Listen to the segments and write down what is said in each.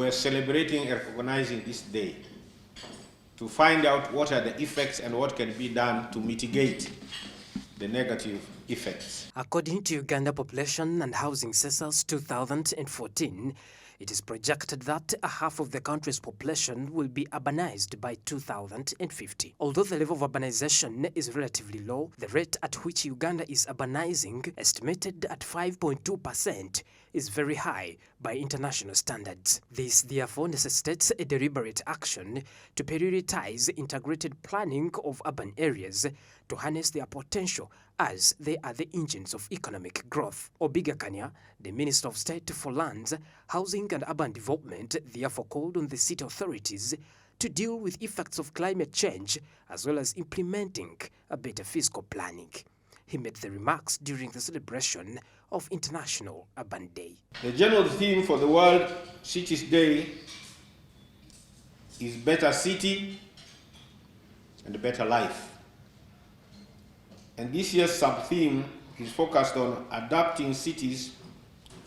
we're celebrating and recognizing this day to find out what are the effects and what can be done to mitigate the negative effects. According to Uganda Population and Housing Census 2014, it is projected that a half of the country's population will be urbanized by 2050. Although the level of urbanization is relatively low, the rate at which Uganda is urbanizing, estimated at 5.2%, is very high by international standards. This therefore necessitates a deliberate action to prioritize integrated planning of urban areas to harness their potential as they are the engines of economic growth. Obiga, the Minister of State for Lands, Housing and Urban Development, therefore called on the city authorities to deal with effects of climate change as well as implementing a better fiscal planning. He made the remarks during the celebration of International Urban Day. The general theme for the World Cities Day is better city and better life. And this year's sub-theme is focused on adapting cities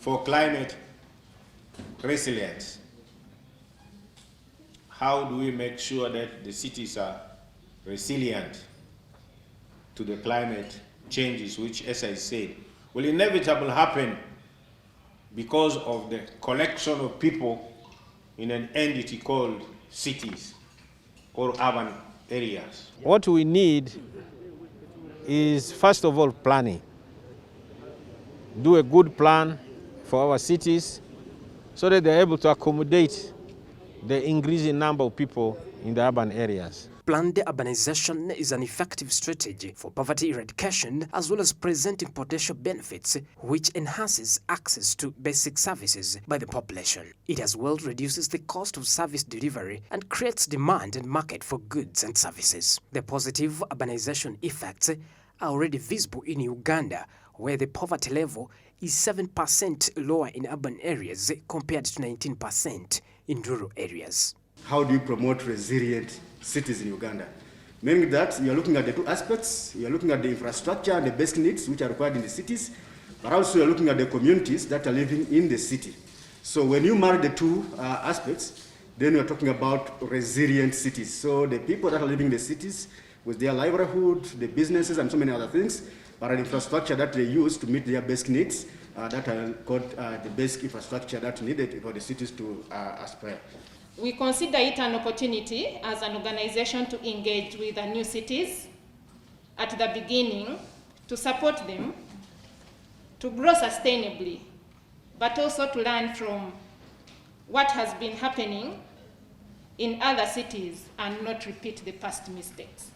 for climate resilience. How do we make sure that the cities are resilient to the climate changes, which, as I said, will inevitably happen because of the collection of people in an entity called cities or urban areas? What we need is, first of all, planning. Do a good plan for our cities so that they're able to accommodate the increasing number of people in the urban areas. Planned urbanization is an effective strategy for poverty eradication as well as presenting potential benefits which enhances access to basic services by the population. It as well reduces the cost of service delivery and creates demand and market for goods and services. The positive urbanization effects are already visible in Uganda, where the poverty level is 7% lower in urban areas compared to 19% in rural areas. How do you promote resilient cities in Uganda? Meaning that you are looking at the two aspects. You are looking at the infrastructure and the basic needs which are required in the cities, but also you are looking at the communities that are living in the city. So when you marry the two aspects, then you are talking about resilient cities. So the people that are living in the cities with their livelihood, the businesses and so many other things, but an infrastructure that they use to meet their basic needs, that are called the basic infrastructure that's needed for the cities to aspire. We consider it an opportunity as an organization to engage with the new cities at the beginning, to support them, to grow sustainably, but also to learn from what has been happening in other cities and not repeat the past mistakes.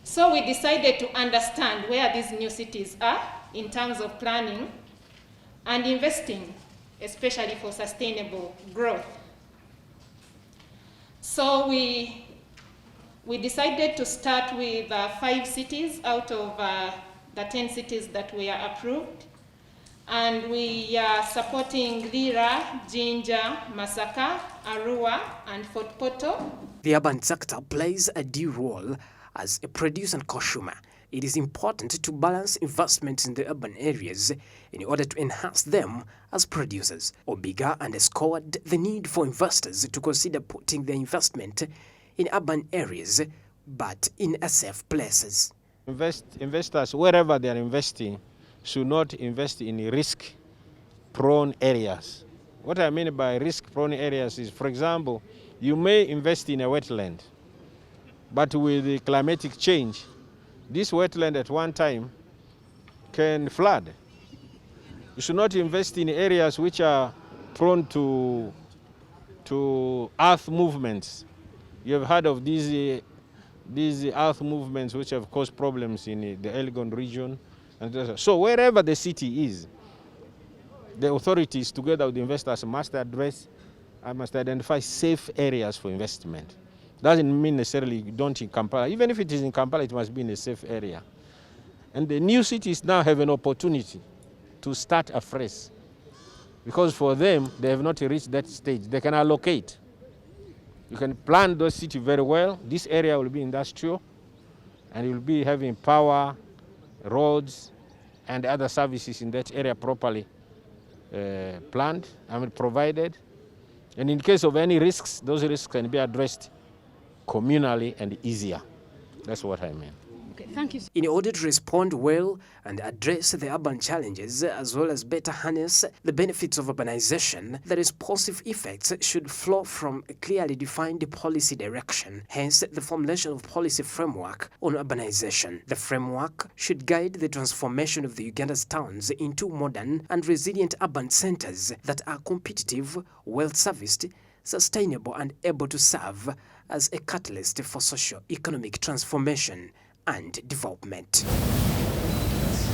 So we decided to understand where these new cities are in terms of planning and investing, especially for sustainable growth. So we decided to start with 5 cities out of the 10 cities that were approved. And we are supporting Lira, Jinja, Masaka, Arua, and Fort Portal. The urban sector plays a due role as a producer and consumer. It is important to balance investments in the urban areas in order to enhance them as producers. Obiga underscored the need for investors to consider putting their investment in urban areas, but in safe places. Investors, wherever they are investing, should not invest in risk-prone areas. What I mean by risk-prone areas is, for example, you may invest in a wetland, but with the climatic change, this wetland at one time can flood. You should not invest in areas which are prone to earth movements. You have heard of these earth movements which have caused problems in the Elgon region. So wherever the city is, the authorities together with the investors must address and must identify safe areas for investment. Doesn't mean necessarily you don't in Kampala. Even if it is in Kampala, it must be in a safe area. And the new cities now have an opportunity to start afresh. Because for them, they have not reached that stage. They can allocate. You can plan those cities very well. This area will be industrial, and you'll be having power, roads, and other services in that area properly. provided. And in case of any risks, those risks can be addressed communally and easier. That's what I mean. Okay, thank you. In order to respond well and address the urban challenges, as well as better harness the benefits of urbanization, the responsive effects should flow from a clearly defined policy direction, hence the formulation of policy framework on urbanization. The framework should guide the transformation of the Uganda's towns into modern and resilient urban centers that are competitive, well-serviced, sustainable and able to serve as a catalyst for socio-economic transformation and development.